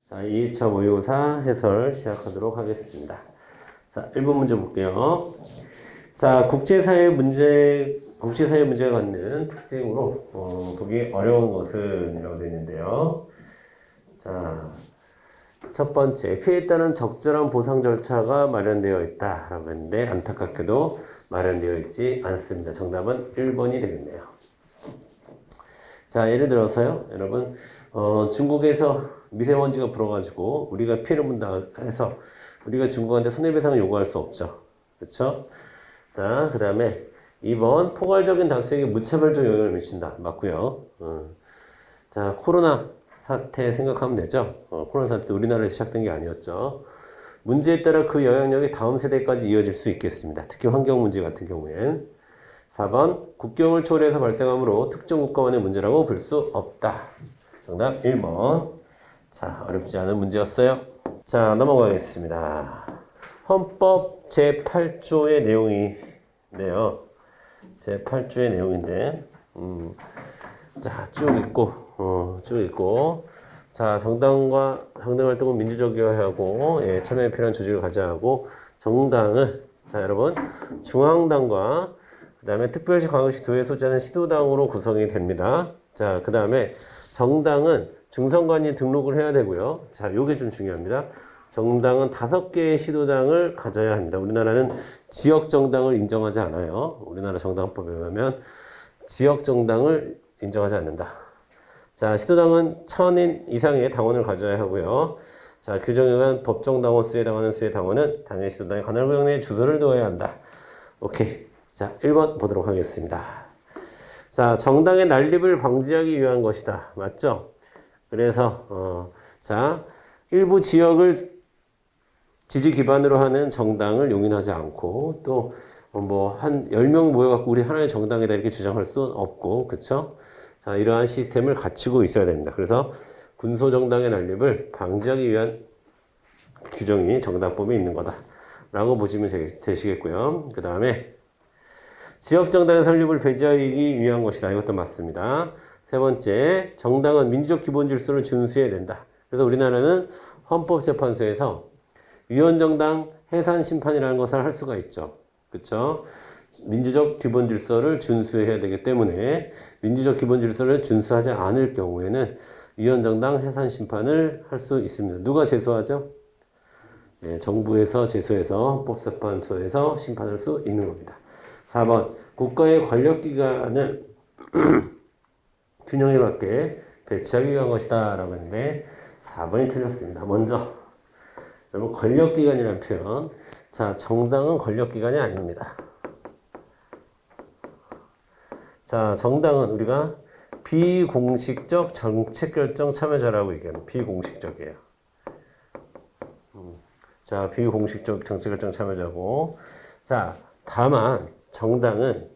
자, 2차 모의고사 해설 시작하도록 하겠습니다. 자, 1번 문제 볼게요. 자, 국제사회 문제가 갖는 특징으로, 보기 어려운 것은 이라고 되어 있는데요. 자, 첫 번째, 피해에 따른 적절한 보상 절차가 마련되어 있다. 라고 했는데, 안타깝게도 마련되어 있지 않습니다. 정답은 1번이 되겠네요. 자, 예를 들어서요, 여러분, 중국에서 미세먼지가 불어가지고 우리가 피해를 본다 해서 우리가 중국한테 손해배상을 요구할 수 없죠. 그렇죠? 자, 그 다음에 2번, 포괄적인 다수에게 무차별적 영향을 미친다. 맞고요. 자, 코로나 사태 생각하면 되죠. 코로나 사태 우리나라에서 시작된 게 아니었죠. 문제에 따라 그 영향력이 다음 세대까지 이어질 수 있겠습니다. 특히 환경 문제 같은 경우엔. 4번, 국경을 초월해서 발생하므로 특정 국가만의 문제라고 볼 수 없다. 정답 1번. 자, 어렵지 않은 문제였어요. 자, 넘어가겠습니다. 헌법 제8조의 내용이네요. 제8조의 내용인데, 자, 쭉 있고, 자, 정당 활동은 민주적이어야 하고, 예, 참여에 필요한 조직을 가져야 하고, 정당은, 자, 여러분, 중앙당과 그 다음에 특별시 광역시 도에 소재하는 시도당으로 구성이 됩니다. 자, 그 다음에 정당은 중선관위 등록을 해야 되고요. 자, 요게 좀 중요합니다. 정당은 5개의 시도당을 가져야 합니다. 우리나라는 지역정당을 인정하지 않아요. 우리나라 정당법에 의하면 지역정당을 인정하지 않는다. 자, 시도당은 1000인 이상의 당원을 가져야 하고요. 자, 규정에 의한 법정당원 수에 해당하는 수의 당원은 당의 시도당의 관할구역내에 주소를 두어야 한다. 오케이. 자, 1번 보도록 하겠습니다. 자, 정당의 난립을 방지하기 위한 것이다. 맞죠? 그래서, 자, 일부 지역을 지지 기반으로 하는 정당을 용인하지 않고, 또, 한 10명 모여갖고 우리 하나의 정당이다 이렇게 주장할 수는 없고, 그쵸? 자, 이러한 시스템을 갖추고 있어야 됩니다. 그래서 군소정당의 난립을 방지하기 위한 규정이 정당법에 있는 거다. 라고 보시면 되시겠고요. 그 다음에, 지역정당의 설립을 배제하기 위한 것이다. 이것도 맞습니다. 세 번째, 정당은 민주적 기본 질서를 준수해야 된다. 그래서 우리나라는 헌법재판소에서 위헌정당 해산심판이라는 것을 할 수가 있죠. 그렇죠? 민주적 기본 질서를 준수해야 되기 때문에 민주적 기본 질서를 준수하지 않을 경우에는 위헌정당 해산심판을 할 수 있습니다. 누가 제소하죠? 예, 정부에서 제소해서 헌법재판소에서 심판할 수 있는 겁니다. 4번, 국가의 권력기관을 균형에 맞게 배치하기 위한 것이다 라고 했는데 4번이 틀렸습니다. 먼저 여러분, 권력기관이라는 표현, 자, 정당은 권력기관이 아닙니다. 자, 정당은 우리가 비공식적 정책결정 참여자라고 얘기하는 비공식적이에요. 자, 비공식적 정책결정 참여자고, 자, 다만 정당은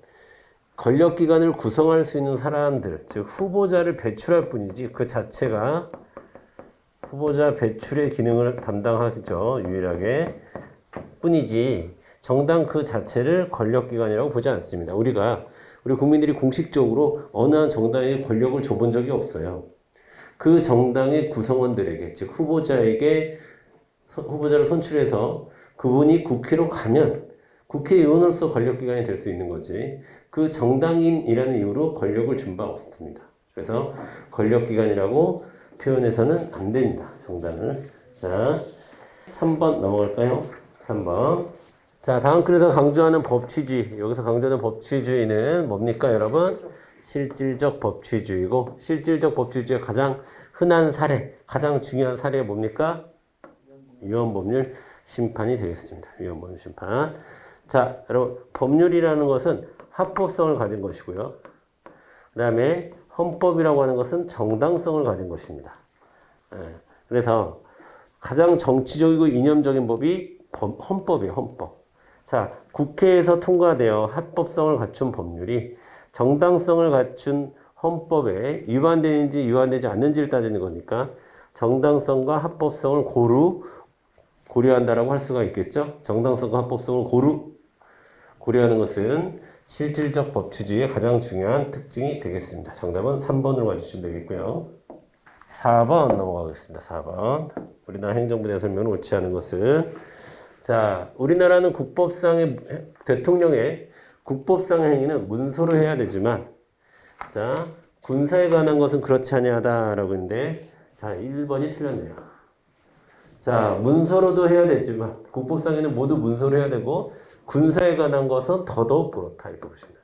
권력기관을 구성할 수 있는 사람들, 즉 후보자를 배출할 뿐이지 그 자체가 후보자 배출의 기능을 담당하죠. 유일하게 뿐이지 정당 그 자체를 권력기관이라고 보지 않습니다. 우리 국민들이 공식적으로 어느 한 정당에게 권력을 줘본 적이 없어요. 그 정당의 구성원들에게, 즉 후보자에게 후보자를 선출해서 그분이 국회로 가면 국회의원으로서 권력기관이 될 수 있는 거지. 그 정당인이라는 이유로 권력을 준 바 없습니다. 그래서 권력기관이라고 표현해서는 안 됩니다. 정당을. 자, 3번 넘어갈까요? 3번. 자, 다음 글에서 강조하는 법치주의. 여기서 강조하는 법치주의는 뭡니까, 여러분? 실질적 법치주의고, 실질적 법치주의의 가장 흔한 사례, 가장 중요한 사례가 뭡니까? 위헌법률 심판이 되겠습니다. 위헌법률 심판. 자, 여러분, 법률이라는 것은 합법성을 가진 것이고요. 그 다음에 헌법이라고 하는 것은 정당성을 가진 것입니다. 그래서 가장 정치적이고 이념적인 법이 헌법이에요, 헌법. 자, 국회에서 통과되어 합법성을 갖춘 법률이 정당성을 갖춘 헌법에 위반되는지 위반되지 않는지를 따지는 거니까 정당성과 합법성을 고려한다라고 할 수가 있겠죠. 정당성과 합법성을 고려하는 것은 실질적 법치주의의 가장 중요한 특징이 되겠습니다. 정답은 3번으로 가주시면 되겠고요. 4번 넘어가겠습니다. 4번. 우리나라 행정부에 대한 설명을 옳지 않은 것은 자, 우리나라는 국법상의 대통령의 국법상의 행위는 문서로 해야 되지만 자, 군사에 관한 것은 그렇지 아니하다라고 했는데 자, 1번이 틀렸네요. 자, 문서로도 해야 되지만 국법상에는 모두 문서로 해야 되고 군사에 관한 것은 더더욱 그렇다 이렇게 보시면 돼요.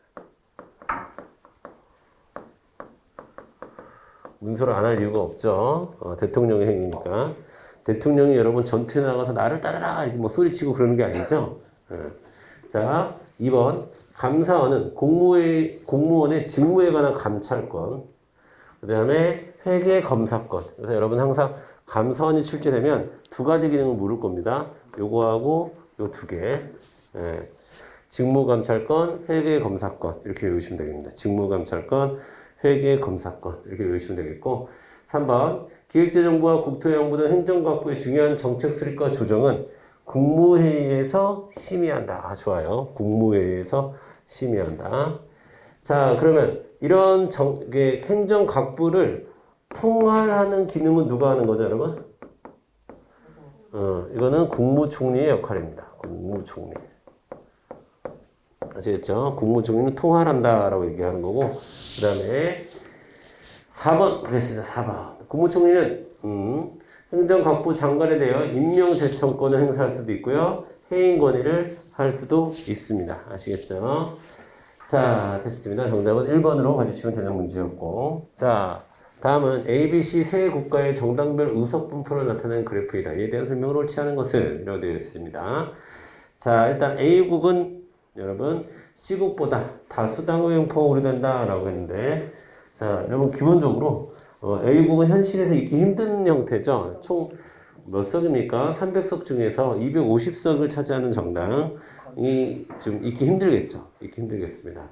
문서를 안 할 이유가 없죠. 대통령의 행위니까. 대통령이 여러분 전투에 나가서 나를 따르라 이렇게 뭐 소리치고 그러는 게 아니죠. 자, 2번 감사원은 공무원의 직무에 관한 감찰권, 그 다음에 회계 검사권. 그래서 여러분 항상 감사원이 출제되면 두 가지 기능을 물을 겁니다. 요거하고 요 두 개. 직무감찰권, 회계검사권 이렇게 외우시면 되겠습니다. 직무감찰권, 회계검사권 이렇게 외우시면 되겠고 3번 기획재정부와 국토해양부 등 행정각부의 중요한 정책 수립과 조정은 국무회의에서 심의한다. 좋아요. 국무회의에서 심의한다. 자, 그러면 이런 행정각부를 통할하는 기능은 누가 하는 거죠, 여러분? 이거는 국무총리의 역할입니다. 국무총리. 아시겠죠? 국무총리는 통할한다라고 얘기하는 거고, 그 다음에 4번 보겠습니다. 4번. 국무총리는 행정각부 장관에 대하여 임명제청권을 행사할 수도 있고요. 해임 건의를 할 수도 있습니다. 아시겠죠? 자, 됐습니다. 정답은 1번으로 가주시면 되는 문제였고. 자, 다음은 ABC 세 국가의 정당별 의석 분포를 나타내는 그래프이다. 이에 대한 설명을 옳지 않은 것은 이라고 되어 있습니다. 자, 일단 A국은 여러분 C국보다 다수당 의원표가 우려된다라고 했는데 자, 여러분 기본적으로 A국은 현실에서 있기 힘든 형태죠. 총 몇 석입니까? 300석 중에서 250석을 차지하는 정당이 좀 있기 힘들겠죠. 있기 힘들겠습니다.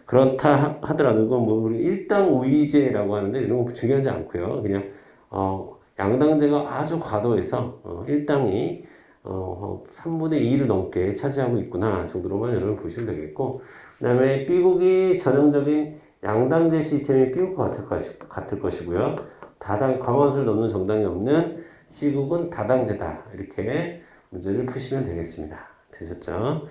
그렇다 하더라도 이건 뭐 우리 일당 우위제라고 하는데 이런 거 중요하지 않고요. 그냥 양당제가 아주 과도해서 일당이 3분의 2를 넘게 차지하고 있구나 정도로만 여러분 보시면 되겠고 그 다음에 B국이 전형적인 양당제 시스템이 B국과 같을 것이고요. 과반수를 넘는 정당이 없는 C국은 다당제다. 이렇게 문제를 푸시면 되겠습니다. 되셨죠?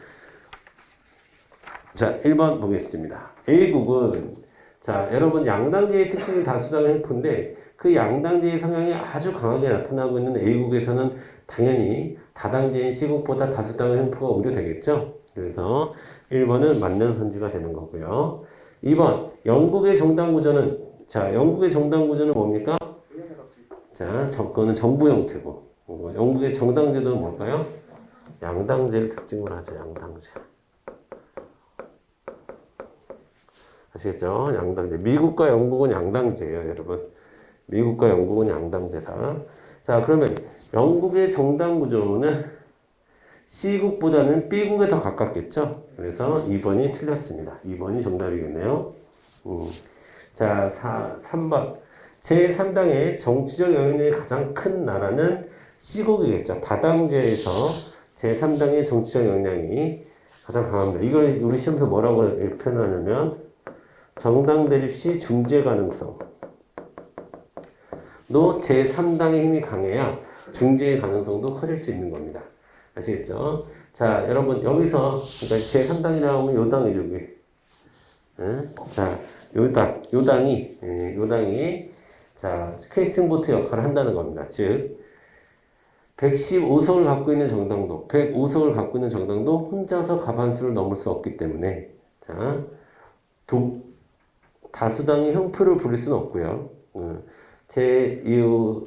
자, 1번 보겠습니다. A국은 자, 여러분 양당제의 특징이 다수당의 횡포인데 그 양당제의 성향이 아주 강하게 나타나고 있는 A국에서는 당연히 다당제인 C국보다 다수당의 횡포가 우려되겠죠. 그래서 1번은 맞는 선지가 되는 거고요. 2번 영국의 정당 구조는 자, 영국의 정당 구조는 뭡니까? 자, 그거는 정부 형태고 영국의 정당제도는 뭘까요? 양당제를 특징으로 하죠. 양당제. 아시겠죠? 양당제. 미국과 영국은 양당제예요, 여러분. 미국과 영국은 양당제다. 자, 그러면 영국의 정당 구조는 C국보다는 B국에 더 가깝겠죠? 그래서 2번이 틀렸습니다. 2번이 정답이겠네요. 자, 3번. 제3당의 정치적 영향력이 가장 큰 나라는 C국이겠죠. 다당제에서 제3당의 정치적 영향이 가장 강합니다. 이걸 우리 시험에서 뭐라고 표현하냐면 정당 대립 시 중재 가능성. 또 제3당의 힘이 강해야 중재의 가능성도 커질 수 있는 겁니다. 아시겠죠? 자, 여러분 여기서 그러니까 제3당이라고 하면 요당이죠. 여기. 자, 요당이 자, 캐스팅보트 역할을 한다는 겁니다. 즉 115석을 갖고 있는 정당도 105석을 갖고 있는 정당도 혼자서 과반수를 넘을 수 없기 때문에 자, 다수당이 형표를 부릴 수는 없고요. 이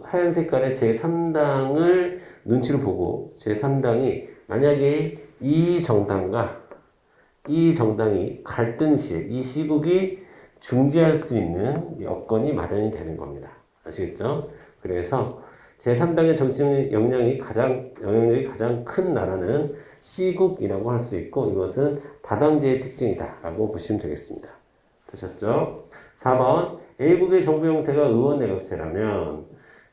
하얀 색깔의 제3당을 눈치를 보고 제3당이 만약에 이 정당이 갈등 시에 이 C국이 중재할 수 있는 여건이 마련이 되는 겁니다. 아시겠죠? 그래서 제3당의 정치적 영향력이 가장 큰 나라는 C국이라고 할 수 있고 이것은 다당제의 특징이다라고 보시면 되겠습니다. 되셨죠? 4번 A국의 정부 형태가 의원내각제라면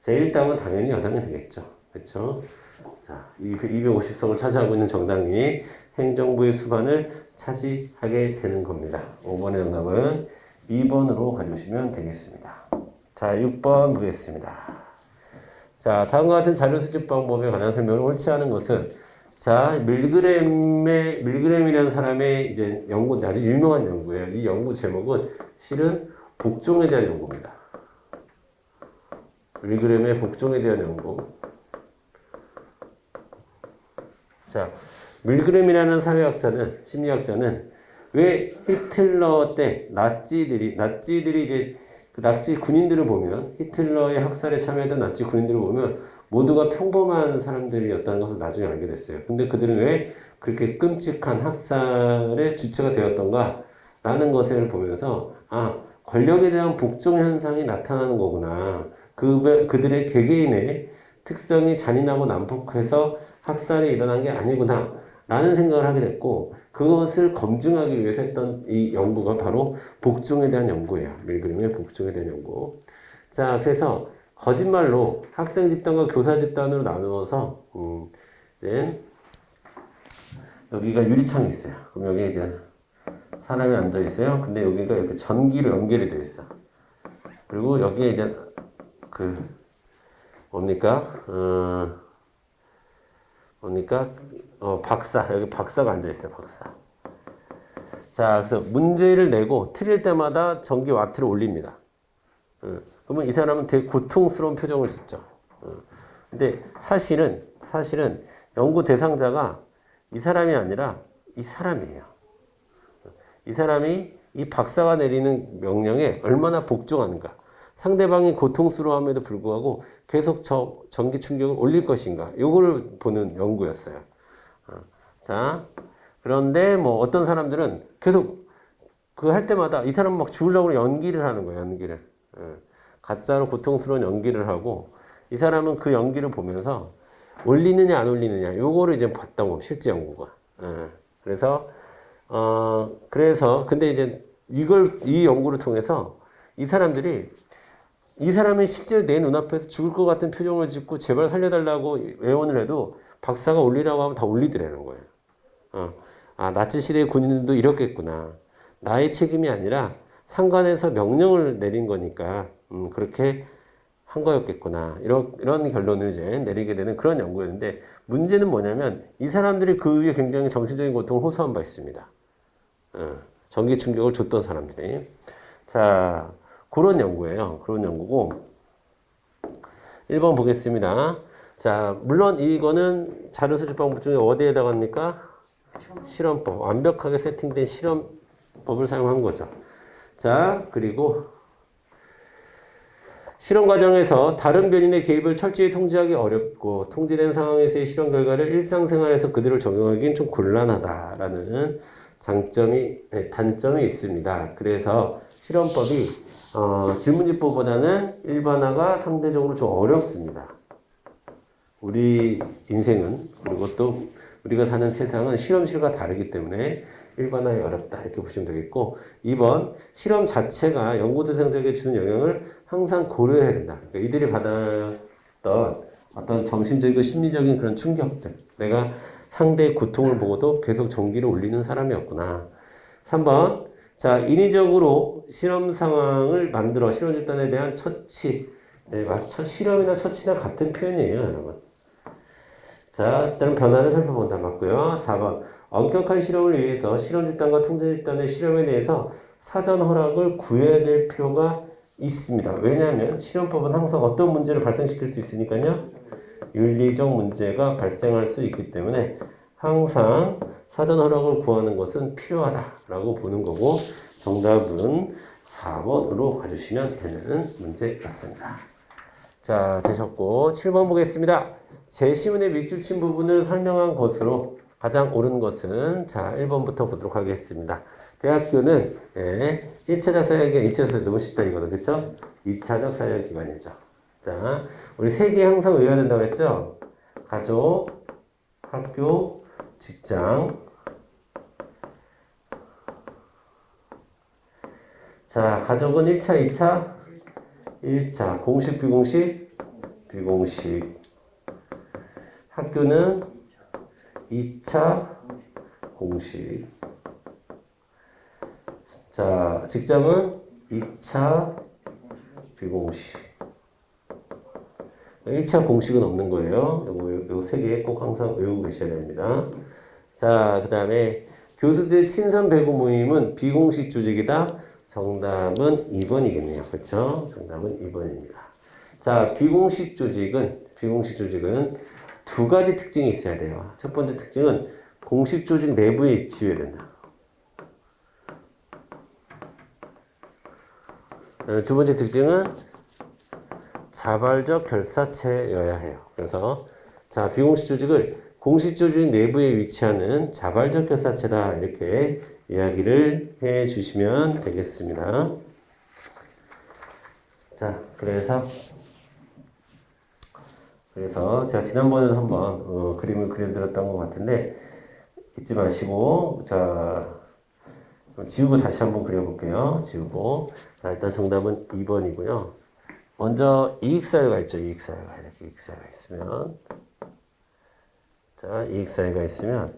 제1당은 당연히 여당이 되겠죠. 그렇죠? 자, 250석을 차지하고 있는 정당이 행정부의 수반을 차지하게 되는 겁니다. 5번의 정답은 2번으로 가주시면 되겠습니다. 자, 6번 보겠습니다. 자, 다음과 같은 자료 수집 방법에 관한 설명을 옳지 않은 것은 자, 밀그램이라는 사람의 이제 연구인데 아주 유명한 연구예요. 이 연구 제목은 실은 복종에 대한 연구입니다. 밀그램의 복종에 대한 연구. 자, 밀그램이라는 사회학자는, 심리학자는 왜 히틀러 때 나치들이 이제 그 나치 군인들을 보면 히틀러의 학살에 참여했던 나치 군인들을 보면 모두가 평범한 사람들이었다는 것을 나중에 알게 됐어요. 근데 그들은 왜 그렇게 끔찍한 학살의 주체가 되었던가 라는 것을 보면서 아, 권력에 대한 복종 현상이 나타나는 거구나. 그들의 개개인의 특성이 잔인하고 난폭해서 학살이 일어난 게 아니구나 라는 생각을 하게 됐고 그것을 검증하기 위해서 했던 이 연구가 바로 복종에 대한 연구예요. 밀그램의 복종에 대한 연구. 자, 그래서 거짓말로 학생 집단과 교사 집단으로 나누어서 이제 여기가 유리창이 있어요. 그럼 여기 이제 사람이 앉아 있어요. 근데 여기가 이렇게 전기로 연결이 되어 있어. 그리고 여기에 이제 그 뭡니까? 박사. 여기 박사가 앉아 있어요. 박사. 자, 그래서 문제를 내고 틀릴 때마다 전기 와트를 올립니다. 그러면 이 사람은 되게 고통스러운 표정을 짓죠. 근데 사실은 연구 대상자가 이 사람이 아니라 이 사람이에요. 이 사람이 이 박사가 내리는 명령에 얼마나 복종하는가. 상대방이 고통스러워함에도 불구하고 계속 전기 충격을 올릴 것인가. 요거를 보는 연구였어요. 자, 그런데 뭐 어떤 사람들은 계속 그 할 때마다 이 사람은 막 죽으려고 연기를 하는 거예요. 연기를. 가짜로 고통스러운 연기를 하고 이 사람은 그 연기를 보면서 올리느냐 안 올리느냐 요거를 이제 봤던 거 실제 연구가. 그래서 근데 이제 이 연구를 통해서 이 사람이 실제 내 눈앞에서 죽을 것 같은 표정을 짓고 제발 살려달라고 애원을 해도 박사가 올리라고 하면 다 올리더라는 거예요. 아, 나치 시대의 군인들도 이렇겠구나. 나의 책임이 아니라 상관에서 명령을 내린 거니까 그렇게 한 거였겠구나. 이런 결론을 이제 내리게 되는 그런 연구였는데 문제는 뭐냐면 이 사람들이 그 위에 굉장히 정신적인 고통을 호소한 바 있습니다. 전기 충격을 줬던 사람들이. 자, 그런 연구예요. 그런 연구고 1번 보겠습니다. 자, 물론 이거는 자료 수집 방법 중에 어디에 해당합니까? 실험법. 완벽하게 세팅된 실험법을 사용한 거죠. 자, 그리고 실험 과정에서 다른 변인의 개입을 철저히 통제하기 어렵고 통제된 상황에서의 실험 결과를 일상생활에서 그대로 적용하기는 좀 곤란하다라는 단점이 있습니다. 그래서 실험법이 질문집보다는 일반화가 상대적으로 좀 어렵습니다. 우리 인생은 그리고 또 우리가 사는 세상은 실험실과 다르기 때문에 일반화에 어렵다 이렇게 보시면 되겠고 2번 실험 자체가 연구 대상자에게 주는 영향을 항상 고려해야 된다. 그러니까 이들이 받았던 어떤 정신적이고 심리적인 그런 충격들 내가 상대의 고통을 보고도 계속 전기를 올리는 사람이었구나. 3번 자 인위적으로 실험 상황을 만들어 실험 집단에 대한 처치 실험이나 처치나 같은 표현이에요 여러분. 자, 일단 변화를 살펴본다 맞고요. 4번. 엄격한 실험을 위해서 실험 집단과 통제 집단의 실험에 대해서 사전 허락을 구해야 될 필요가 있습니다. 왜냐하면 실험법은 항상 어떤 문제를 발생시킬 수 있으니까요. 윤리적 문제가 발생할 수 있기 때문에 항상 사전 허락을 구하는 것은 필요하다라고 보는 거고 정답은 4번으로 가주시면 되는 문제였습니다. 자, 되셨고 7번 보겠습니다. 제시문의 밑줄 친 부분을 설명한 것으로 가장 옳은 것은 자 1번부터 보도록 하겠습니다. 대학교는 1차적 사회기관, 2차적 너무 쉽다 이거는 그쵸? 2차적 사회기관이죠. 자, 우리 세 개 항상 외워야 된다고 했죠? 가족, 학교, 직장. 자, 가족은 1차, 2차, 1차, 공식, 비공식, 비공식. 학교는 2차 공식. 자, 직장은 2차 비공식. 1차 공식은 없는 거예요. 요 세 개 꼭 항상 외우고 계셔야 됩니다. 자, 그 다음에 교수들의 친선 배구 모임은 비공식 조직이다. 정답은 2번이겠네요. 그렇죠? 정답은 2번입니다. 자, 비공식 조직은 두 가지 특징이 있어야 돼요. 첫 번째 특징은 공식 조직 내부에 위치해야 된다. 두 번째 특징은 자발적 결사체여야 해요. 그래서 자, 비공식 조직을 공식 조직 내부에 위치하는 자발적 결사체다. 이렇게 이야기를 해 주시면 되겠습니다. 자, 그래서 제가 지난번에도 한번 그림을 그려드렸던 것 같은데 잊지 마시고, 자, 지우고 다시 한번 그려볼게요. 지우고. 자, 일단 정답은 2번이고요. 먼저 이익사유가 있죠. 이익사유가 이렇게 이익사유가 있으면, 자, 이익사유가 있으면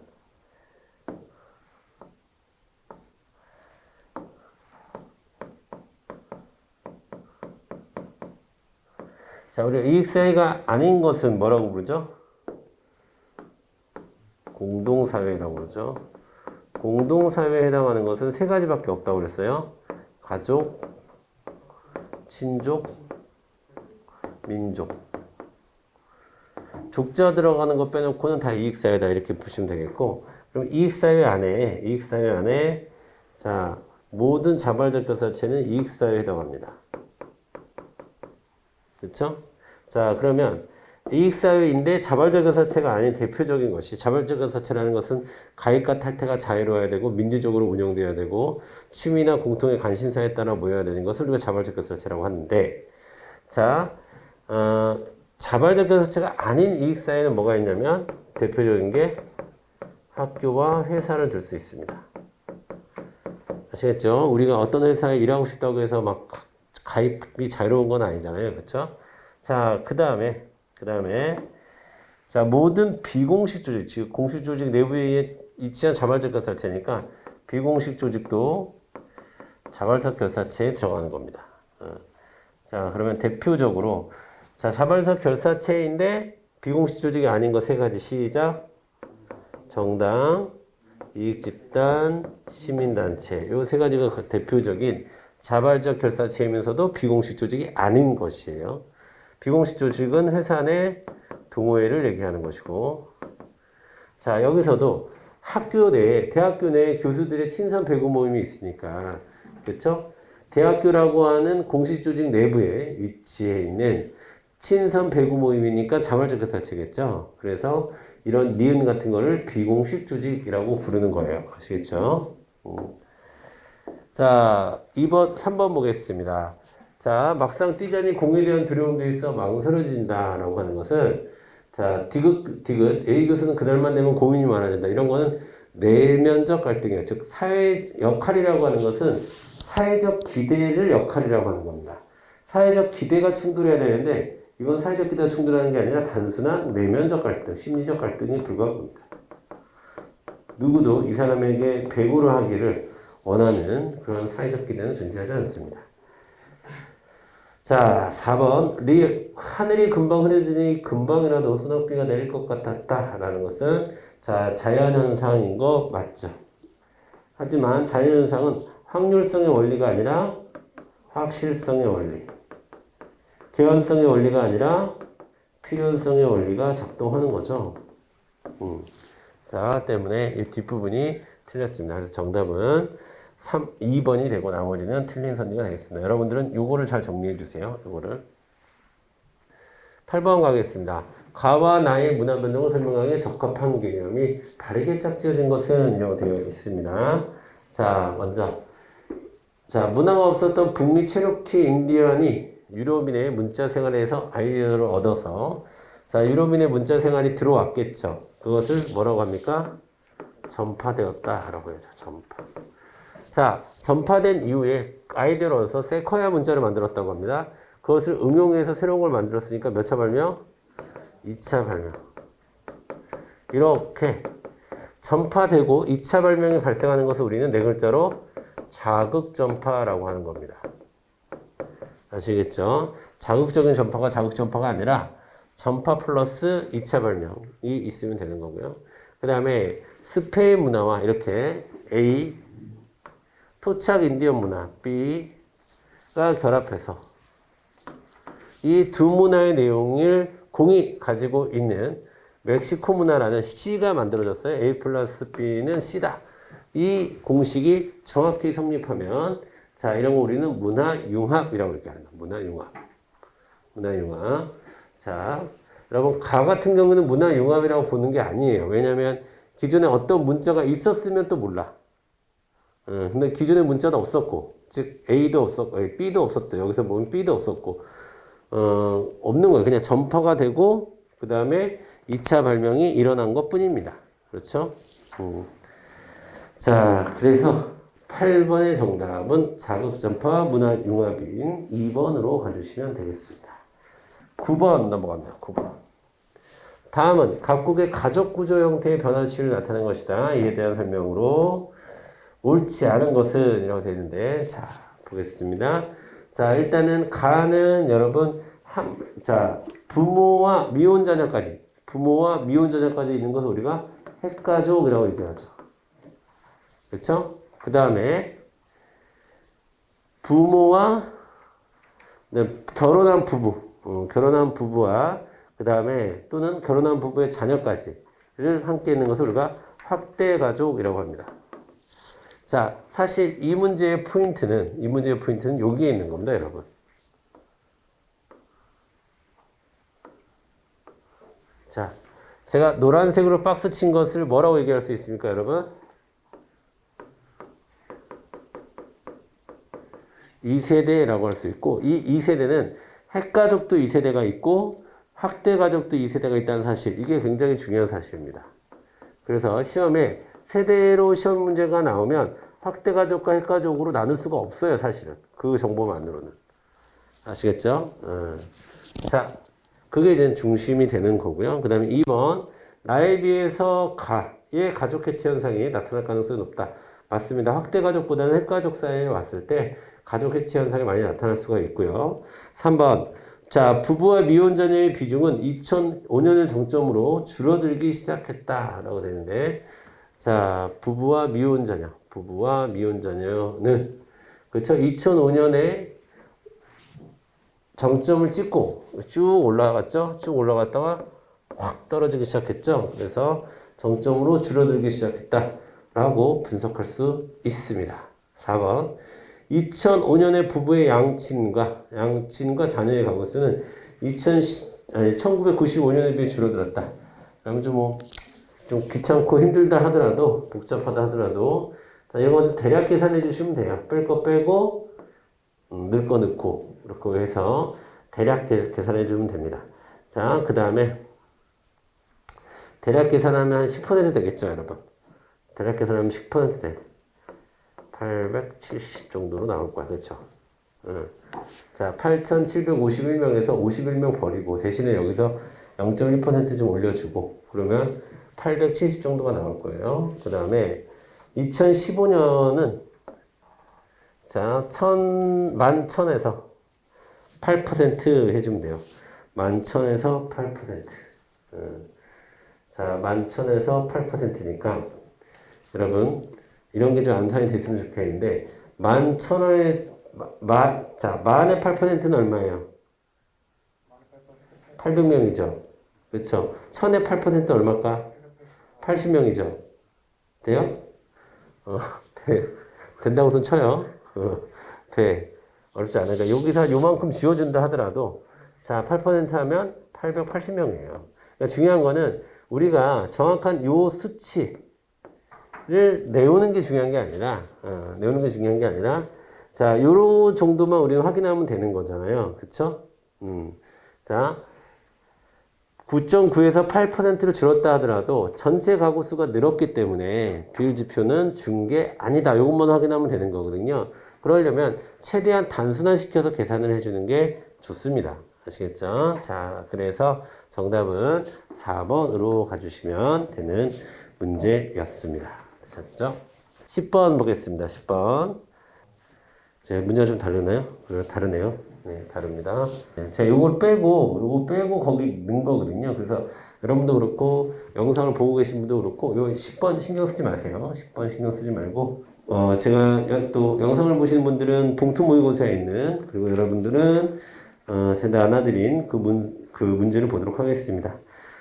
자, 우리가 이익사유가 아닌 것은 뭐라고 부르죠? 공동사회라고 그러죠. 공동사회에 해당하는 것은 세 가지밖에 없다고 그랬어요. 가족, 친족, 민족. 족자 들어가는 거 빼놓고는 다 이익사회다. 이렇게 보시면 되겠고, 그럼 이익사회 안에, 자, 모든 자발적 결사체는 이익사회에 해당합니다. 그렇죠? 자, 그러면 이익사회인데 자발적 결사체가 아닌 대표적인 것이, 자발적 결사체라는 것은 가입과 탈퇴가 자유로워야 되고 민주적으로 운영되어야 되고 취미나 공통의 관심사에 따라 모여야 되는 것을 우리가 자발적 결사체라고 하는데, 자, 자발적 결사체가 아닌 이익사회는 뭐가 있냐면 대표적인 게 학교와 회사를 들 수 있습니다. 아시겠죠? 우리가 어떤 회사에 일하고 싶다고 해서 막 가입이 자유로운 건 아니잖아요. 그렇죠? 자, 그 다음에 자, 모든 비공식 조직, 즉 공식 조직 내부에 위치한 자발적 결사체니까 비공식 조직도 자발적 결사체에 들어가는 겁니다. 자, 그러면 대표적으로 자, 자발적 결사체인데 비공식 조직이 아닌 거 세 가지. 시작. 정당, 이익집단, 시민단체. 요 세 가지가 대표적인 자발적 결사체이면서도 비공식 조직이 아닌 것이에요. 비공식 조직은 회사 내 동호회를 얘기하는 것이고, 자, 여기서도 학교 내에, 대학교 내에 교수들의 친선 배구 모임이 있으니까, 그렇죠? 대학교라고 하는 공식 조직 내부에 위치해 있는 친선 배구 모임이니까 자발적 결사체겠죠? 그래서 이런 니은 같은 거를 비공식 조직이라고 부르는 거예요. 아시겠죠? 자, 3번 보겠습니다. 자, 막상 뛰자니 공에 대한 두려움도 있어 망설여진다라고 하는 것은, 자, 디귿, A 교수는 그날만 되면 고민이 많아진다. 이런 거는 내면적 갈등이에요. 즉, 사회 역할이라고 하는 것은 사회적 기대를 역할이라고 하는 겁니다. 사회적 기대가 충돌해야 되는데, 이건 사회적 기대가 충돌하는 게 아니라 단순한 내면적 갈등, 심리적 갈등이 불과한 겁니다. 누구도 이 사람에게 배구를 하기를 원하는 그런 사회적 기대는 존재하지 않습니다. 자, 4번. 하늘이 금방 흐려지니 금방이라도 소낙비가 내릴 것 같았다. 라는 것은, 자, 자연현상인 거 맞죠? 하지만 자연현상은 확률성의 원리가 아니라 확실성의 원리. 개연성의 원리가 아니라 필연성의 원리가 작동하는 거죠. 자, 때문에 이 뒷부분이 틀렸습니다. 그래서 정답은 2번이 되고 나머지는 틀린 선지가 되겠습니다. 여러분들은 요거를 잘 정리해 주세요. 요거를. 8번 가겠습니다. 가와 나의 문화 변동을 설명하기에 적합한 개념이 다르게 짝지어진 것은 이라고 되어 있습니다. 자, 먼저. 자, 문화가 없었던 북미 체로키 인디언이 유럽인의 문자 생활에서 아이디어를 얻어서, 자, 유럽인의 문자 생활이 들어왔겠죠. 그것을 뭐라고 합니까? 전파되었다라고 해야죠. 전파. 자, 전파된 이후에 아이디어를 얻어서 세쿼야 문자를 만들었다고 합니다. 그것을 응용해서 새로운 걸 만들었으니까 몇 차 발명? 2차 발명. 이렇게 전파되고 2차 발명이 발생하는 것을 우리는 네 글자로 자극전파라고 하는 겁니다. 아시겠죠? 자극적인 전파가 자극 전파가 아니라 전파 플러스 2차 발명이 있으면 되는 거고요. 그 다음에 스페인 문화와 이렇게 A, 토착 인디언 문화 B가 결합해서 이 두 문화의 내용을 공이 가지고 있는 멕시코 문화라는 C가 만들어졌어요. A 플러스 B는 C다. 이 공식이 정확히 성립하면 자, 이런 거 우리는 문화융합이라고 얘기하는 거야. 문화융합. 문화융합. 자, 여러분, 가 같은 경우는 문화융합이라고 보는 게 아니에요. 왜냐면 기존에 어떤 문자가 있었으면 또 몰라. 근데 기존에 문자도 없었고, 즉, A도 없었고, B도 없었대. 여기서 보면 B도 없었고, 없는 거예요. 그냥 전파가 되고, 그 다음에 2차 발명이 일어난 것 뿐입니다. 그렇죠? 자, 그래서 8번의 정답은 자극전파 문화융합인 2번으로 가주시면 되겠습니다. 9번 넘어갑니다. 9번. 다음은 각국의 가족구조 형태의 변화치를 나타낸 것이다. 이에 대한 설명으로 옳지 않은 것은 이라고 되어 있는데, 자, 보겠습니다. 자, 일단은 가는 여러분, 자, 부모와 미혼자녀까지 있는 것을 우리가 핵가족이라고 얘기하죠. 그렇죠? 그 다음에 부모와 결혼한 부부와 그 다음에 또는 결혼한 부부의 자녀까지를 함께 있는 것을 우리가 확대가족이라고 합니다. 자, 사실 이 문제의 포인트는 여기에 있는 겁니다, 여러분. 자, 제가 노란색으로 박스 친 것을 뭐라고 얘기할 수 있습니까, 여러분? 2세대라고 할 수 있고, 이 2세대는 핵가족도 2세대가 있고 확대가족도 2세대가 있다는 사실, 이게 굉장히 중요한 사실입니다. 그래서 시험에 세대로 시험 문제가 나오면 확대가족과 핵가족으로 나눌 수가 없어요, 사실은. 그 정보만으로는. 아시겠죠? 자, 그게 이제 중심이 되는 거고요. 그 다음에 2번, 나에 비해서 가의 가족 해체 현상이 나타날 가능성이 높다. 맞습니다. 확대가족보다는 핵가족 사이에 왔을 때 가족 해체 현상이 많이 나타날 수가 있고요. 3번, 자, 부부와 미혼 자녀의 비중은 2005년을 정점으로 줄어들기 시작했다라고 되는데, 자, 부부와 미혼 자녀는 그렇죠? 2005년에 정점을 찍고 쭉 올라갔죠? 쭉 올라갔다가 확 떨어지기 시작했죠? 그래서 정점으로 줄어들기 시작했다라고 분석할 수 있습니다. 4번. 2005년에 부부의 양친과 자녀의 가구 수는 1995년에 비해 줄어들었다. 그러면 좀 귀찮고 힘들다 하더라도, 복잡하다 하더라도, 자, 이런 거 대략 계산해 주시면 돼요. 뺄 거 빼고, 넣을 거 넣고, 이렇게 해서 대략 계산해 주면 됩니다. 자, 그 다음에, 대략 계산하면 10% 되겠죠, 여러분? 대략 계산하면 10% 돼. 870 정도로 나올 거야. 그렇죠? 자, 8,751명에서 51명 버리고 대신에 여기서 0.1% 좀 올려주고 그러면 870 정도가 나올 거예요. 그 다음에 2015년은 자, 11,000에서 8% 해주면 돼요. 11,000에서 8%. 자, 11,000에서 8%니까 여러분 이런 게 좀 암산이 됐으면 좋겠는데 11,000원에 자, 만의 8%는 얼마예요? 800명이죠. 그렇죠? 1000의 8%는 얼마일까? 80명이죠. 돼요? 된다고 손 쳐요. 돼. 어렵지 않으니까 여기서 요만큼 지워준다 하더라도 자, 8% 하면 880명이에요. 그러니까 중요한 거는 우리가 정확한 요 수치를 내우는 게 중요한 게 아니라 자, 요런 정도만 우리는 확인하면 되는 거잖아요. 그쵸? 자, 9.9에서 8%로 줄었다 하더라도 전체 가구 수가 늘었기 때문에 비율 지표는 준 게 아니다. 요것만 확인하면 되는 거거든요. 그러려면 최대한 단순화시켜서 계산을 해주는 게 좋습니다. 아시겠죠? 자, 그래서 정답은 4번으로 가주시면 되는 문제였습니다. 되셨죠? 10번 보겠습니다. 10번. 제 문제가 좀 다르나요? 다르네요. 네, 다릅니다. 네, 자, 요거 빼고 거기 넣은 거거든요. 그래서 여러분도 그렇고, 영상을 보고 계신 분도 그렇고, 요 10번 신경 쓰지 마세요. 10번 신경 쓰지 말고, 제가 또 영상을 보시는 분들은 봉투 모의고사에 있는, 그리고 여러분들은, 제가 안아드린 그 문제를 보도록 하겠습니다.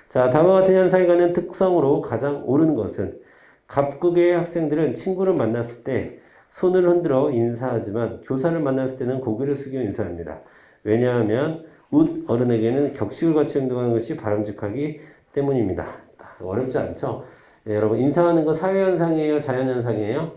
자, 다음과 같은 현상에 관한 특성으로 가장 옳은 것은 갑극의 학생들은 친구를 만났을 때 손을 흔들어 인사하지만 교사를 만났을 때는 고개를 숙여 인사합니다. 왜냐하면 웃 어른에게는 격식을 갖추어 행동하는 것이 바람직하기 때문입니다. 어렵지 않죠? 네, 여러분 인사하는 거 사회현상이에요? 자연현상이에요?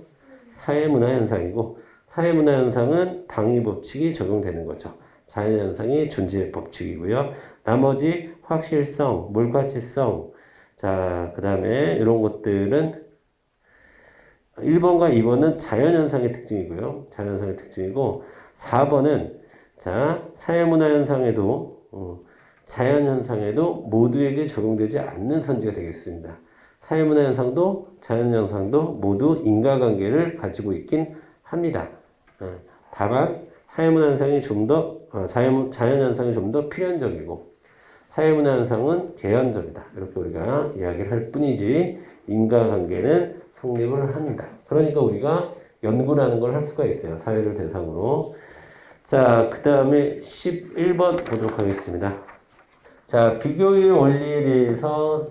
사회문화현상이고 사회문화현상은 당위법칙이 적용되는 거죠. 자연현상이 존재 법칙이고요. 나머지 확실성, 몰가치성, 자, 그 다음에 이런 것들은 1번과 2번은 자연현상의 특징이고요. 자연현상의 특징이고 4번은 자, 사회문화현상에도 자연현상에도 모두에게 적용되지 않는 선지가 되겠습니다. 사회문화현상도 자연현상도 모두 인과관계를 가지고 있긴 합니다. 다만 사회문화현상이 좀 더 자연현상이 좀 더 필연적이고 사회문화현상은 개연적이다. 이렇게 우리가 이야기를 할 뿐이지 인과관계는 성립을 한다. 그러니까 우리가 연구라는 걸 할 수가 있어요. 사회를 대상으로. 자, 그 다음에 11번 보도록 하겠습니다. 자, 비교의 원리에 대해서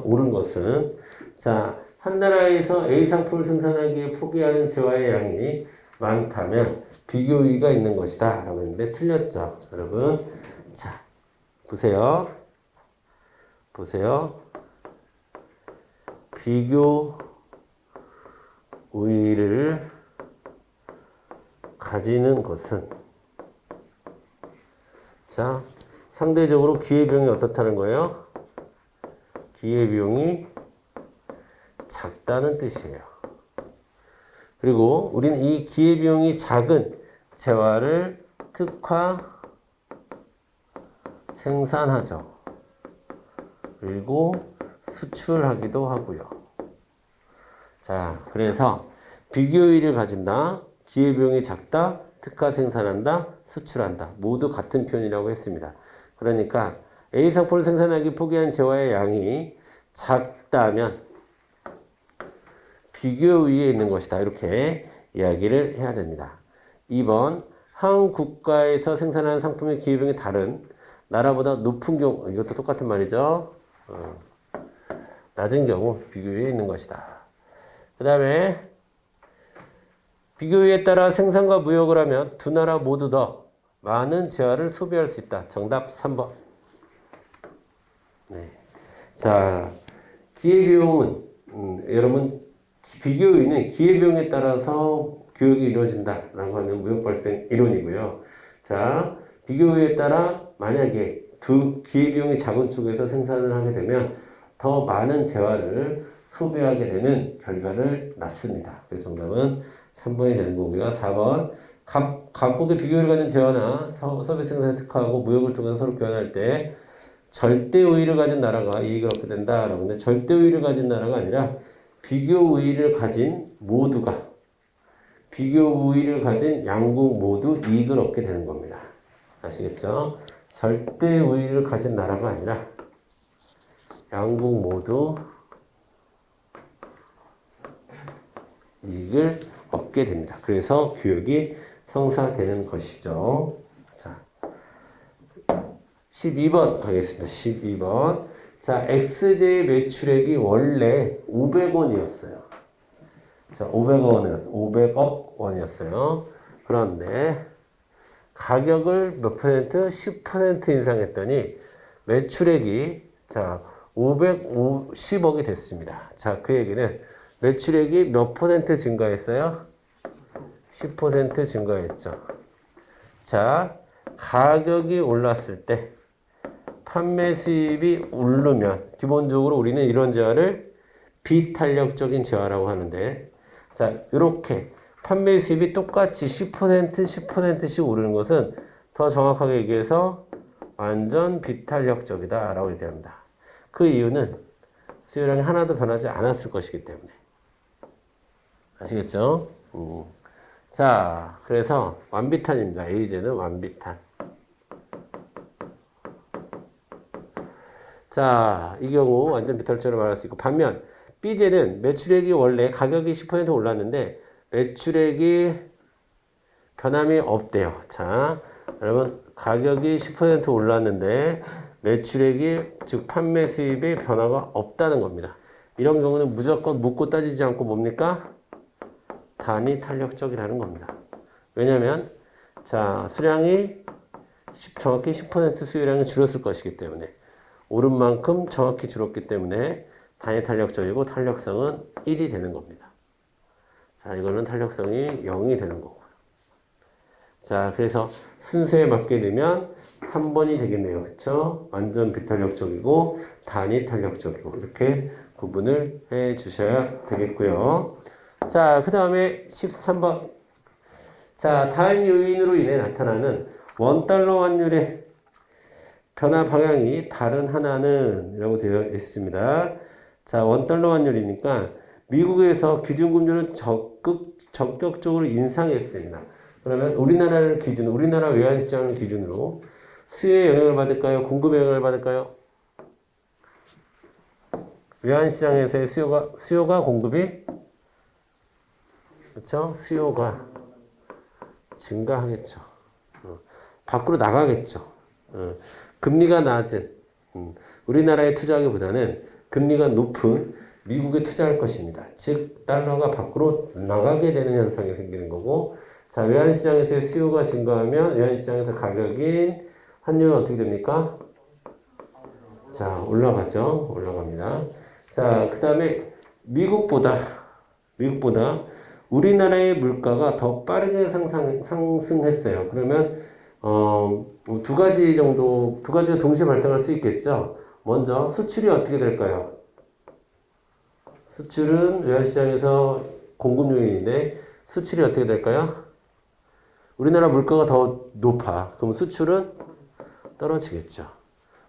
옳은 것은 자, 한 나라에서 A 상품을 생산하기에 포기하는 재화의 양이 많다면 비교의가 있는 것이다 라고 했는데 틀렸죠. 여러분, 자, 보세요. 비교 우위를 가지는 것은 자, 상대적으로 기회비용이 어떻다는 거예요? 기회비용이 작다는 뜻이에요. 그리고 우리는 이 기회비용이 작은 재화를 특화 생산하죠. 그리고 수출하기도 하고요. 자, 그래서 비교율을 가진다, 기회비용이 작다, 특화 생산한다, 수출한다. 모두 같은 표현이라고 했습니다. 그러니까 A 상품을 생산하기 포기한 재화의 양이 작다면 비교 위에 있는 것이다. 이렇게 이야기를 해야 됩니다. 2번, 한 국가에서 생산하는 상품의 기회비용이 다른 나라보다 높은 경우, 이것도 똑같은 말이죠. 낮은 경우 비교 위에 있는 것이다. 그 다음에 비교에 따라 생산과 무역을 하면 두 나라 모두 더 많은 재화를 소비할 수 있다. 정답 3번. 네. 자, 기회비용은 여러분 비교유는 기회비용에 따라서 교육이 이루어진다라고 하는 무역 발생 이론이고요. 자, 비교유에 따라 만약에 두 기회비용이 작은 쪽에서 생산을 하게 되면 더 많은 재화를 소비하게 되는 결과를 낳습니다. 그래서 정답은 3번이 되는 거고요. 4번 각국의 비교를 가진 재화나 서비스 생산에 특화하고 무역을 통해서 서로 교환할 때 절대 우위를 가진 나라가 이익을 얻게 된다라고 하는데 절대 우위를 가진 나라가 아니라 비교 우위를 가진 모두가 비교 우위를 가진 양국 모두 이익을 얻게 되는 겁니다. 아시겠죠? 절대 우위를 가진 나라가 아니라 양국 모두 이익을 얻게 됩니다. 그래서 교육이 성사되는 것이죠. 자, 12번 가겠습니다. 12번. 자, XJ의 매출액이 원래 500원이었어요. 자, 500억 원이었어요. 그런데 가격을 몇 퍼센트? 10% 인상했더니 매출액이 자, 550억이 됐습니다. 자, 그 얘기는 매출액이 몇 퍼센트 증가했어요? 10% 증가했죠. 자, 가격이 올랐을 때 판매 수입이 오르면 기본적으로 우리는 이런 재화를 비탄력적인 재화라고 하는데 자, 이렇게 판매 수입이 똑같이 10%씩 오르는 것은 더 정확하게 얘기해서 완전 비탄력적이다 라고 얘기합니다. 그 이유는 수요량이 하나도 변하지 않았을 것이기 때문에. 아시겠죠? 자, 그래서 완비탄입니다. A제는 완비탄. 자, 이 경우 완전 비탈적으로 말할 수 있고, 반면 B제는 매출액이 원래 가격이 10% 올랐는데 매출액이 변함이 없대요. 자, 여러분 가격이 10% 올랐는데 매출액이 즉 판매 수입에 변화가 없다는 겁니다. 이런 경우는 무조건 묻고 따지지 않고 뭡니까? 단위 탄력적이라는 겁니다. 왜냐하면 자, 수량이 정확히 10% 수요량이 줄었을 것이기 때문에 오른 만큼 정확히 줄었기 때문에 단위 탄력적이고 탄력성은 1이 되는 겁니다. 자, 이거는 탄력성이 0이 되는 거고요. 자, 그래서 순서에 맞게 되면 3번이 되겠네요. 그쵸? 완전 비탄력적이고 단위 탄력적이고 이렇게 구분을 해 주셔야 되겠고요. 자, 그 다음에 13번. 자, 다른 요인으로 인해 나타나는 원달러 환율의 변화 방향이 다른 하나는 이라고 되어 있습니다. 자, 원달러 환율이니까 미국에서 기준금리를 적극적으로 인상했습니다. 그러면 우리나라를 기준으로, 우리나라 외환시장을 기준으로 수요에 영향을 받을까요? 공급에 영향을 받을까요? 외환시장에서의 수요가 공급이, 그렇죠? 수요가 증가하겠죠. 밖으로 나가겠죠. 금리가 낮은 우리나라에 투자하기보다는 금리가 높은 미국에 투자할 것입니다. 즉 달러가 밖으로 나가게 되는 현상이 생기는 거고, 자, 외환시장에서의 수요가 증가하면 외환시장에서 가격인 환율은 어떻게 됩니까? 자, 올라가죠. 올라갑니다. 자, 그 다음에 미국보다 우리나라의 물가가 더 빠르게 상승했어요. 그러면 두 가지가 동시에 발생할 수 있겠죠. 먼저 수출이 어떻게 될까요? 수출은 외환시장에서 공급 요인인데 수출이 어떻게 될까요? 우리나라 물가가 더 높아. 그럼 수출은 떨어지겠죠.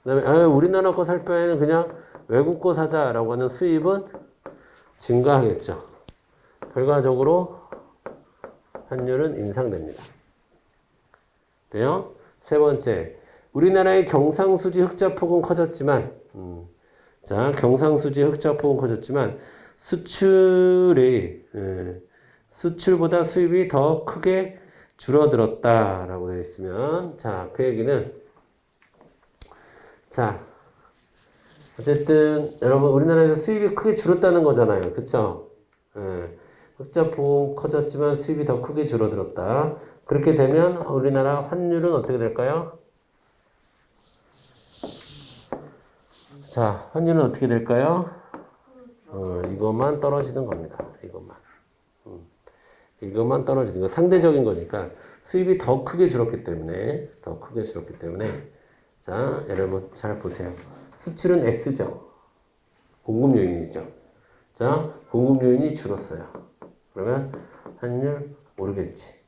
그 다음에 우리나라 거 살 바에는 그냥 외국 거 사자라고 하는 수입은 증가하겠죠. 결과적으로 환율은 인상됩니다. 돼요? 세 번째, 우리나라의 경상수지 흑자폭은 커졌지만, 경상수지 흑자폭은 커졌지만 수출보다 수입이 더 크게 줄어들었다라고 되어 있으면, 자, 그 얘기는, 자, 어쨌든 여러분 우리나라에서 수입이 크게 줄었다는 거잖아요. 그쵸? 흑자폭은 커졌지만 수입이 더 크게 줄어들었다. 그렇게 되면 우리나라 환율은 어떻게 될까요? 자, 환율은 어떻게 될까요? 이것만 떨어지는 겁니다. 이것만 떨어지는 거. 상대적인 거니까 수입이 더 크게 줄었기 때문에 자, 여러분 잘 보세요. 수출은 S죠. 공급 요인이죠. 자, 공급 요인이 줄었어요. 그러면 환율 오르겠지.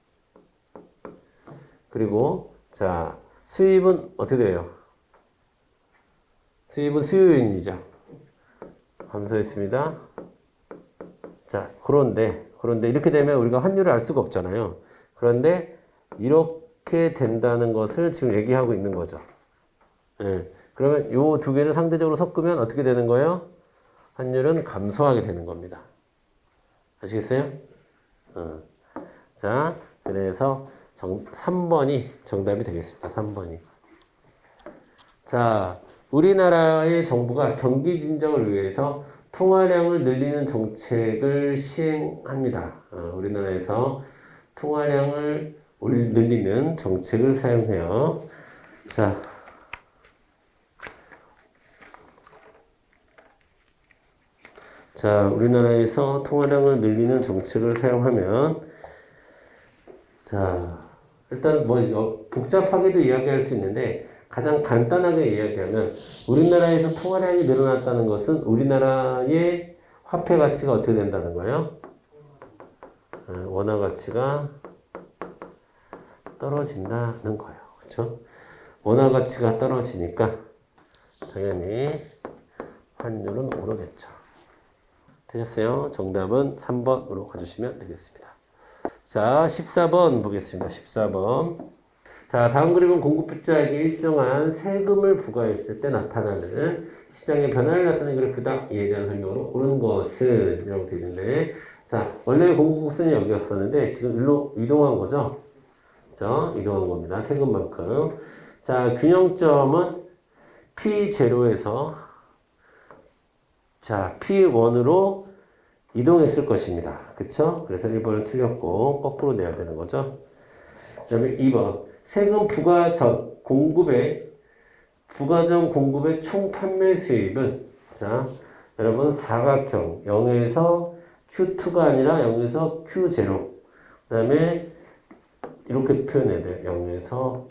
그리고 자, 수입은 어떻게 돼요? 수입은 수요 요인이죠. 감소했습니다. 자, 그런데 이렇게 되면 우리가 환율을 알 수가 없잖아요. 그런데 이렇게 된다는 것을 지금 얘기하고 있는 거죠. 그러면 요 두 개를 상대적으로 섞으면 어떻게 되는 거예요? 환율은 감소하게 되는 겁니다. 아시겠어요? 자, 그래서 3번이 정답이 되겠습니다. 3번이. 자, 우리나라의 정부가 경기 진정을 위해서 통화량을 늘리는 정책을 시행합니다. 우리나라에서 통화량을 늘리는 정책을 사용해요. 자, 우리나라에서 통화량을 늘리는 정책을 사용하면, 자, 일단 복잡하게도 이야기할 수 있는데 가장 간단하게 이야기하면 우리나라에서 통화량이 늘어났다는 것은 우리나라의 화폐 가치가 어떻게 된다는 거예요? 원화 가치가 떨어진다는 거예요. 그렇죠? 원화 가치가 떨어지니까 당연히 환율은 오르겠죠. 되셨어요? 정답은 3번으로 가주시면 되겠습니다. 자, 14번 보겠습니다. 14번. 자, 다음 그림은 공급자에게 일정한 세금을 부과했을 때 나타나는 시장의 변화를 나타내는 그래프다. 이에 대한 설명으로 옳은 것은 이라고 되어 있는데, 자, 원래 공급곡선이 여기였었는데 지금 일로 이동한 거죠. 그죠? 이동한 겁니다. 세금만큼. 자, 균형점은 P0에서 자, P1으로 이동했을 것입니다. 그쵸? 그래서 1번은 틀렸고 거꾸로 내야 되는 거죠. 그 다음에 2번 세금 부과 전 공급의 총 판매 수입은 자 여러분 사각형 0에서 Q2가 아니라 0에서 Q0 그 다음에 이렇게 표현해야 돼요. 0에서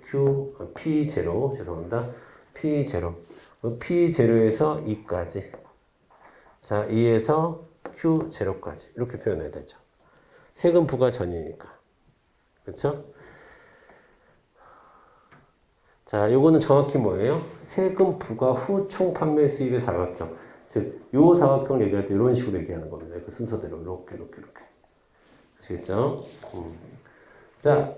P0 죄송합니다. P0 P0에서 2까지 자 2에서 Q0까지 이렇게 표현해야 되죠. 세금 부과 전이니까 그렇죠? 자, 요거는 정확히 뭐예요? 세금 부과 후 총 판매 수입의 사각형. 즉, 요 사각형을 얘기할 때 이런 식으로 얘기하는 겁니다. 그 순서대로 이렇게. 아시겠죠? 자,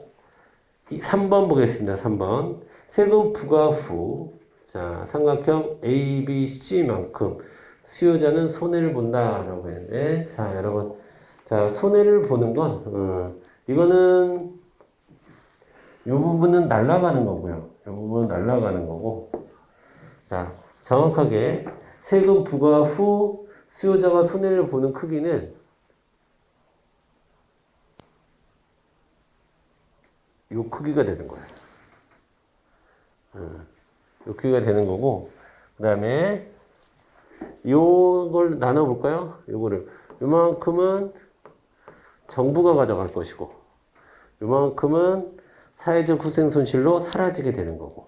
3번 보겠습니다. 3번. 세금 부과 후, 자, 삼각형 ABC만큼 수요자는 손해를 본다라고 했는데, 자, 여러분. 자, 손해를 보는 건, 이거는 이 부분은 날아가는 거고요. 이 부분은 날아가는 거고. 자, 정확하게 세금 부과 후 수요자가 손해를 보는 크기는 이 크기가 되는 거예요. 이 크기가 되는 거고, 그 다음에 요걸 나눠볼까요? 요거를. 요만큼은 정부가 가져갈 것이고, 요만큼은 사회적 후생 손실로 사라지게 되는 거고.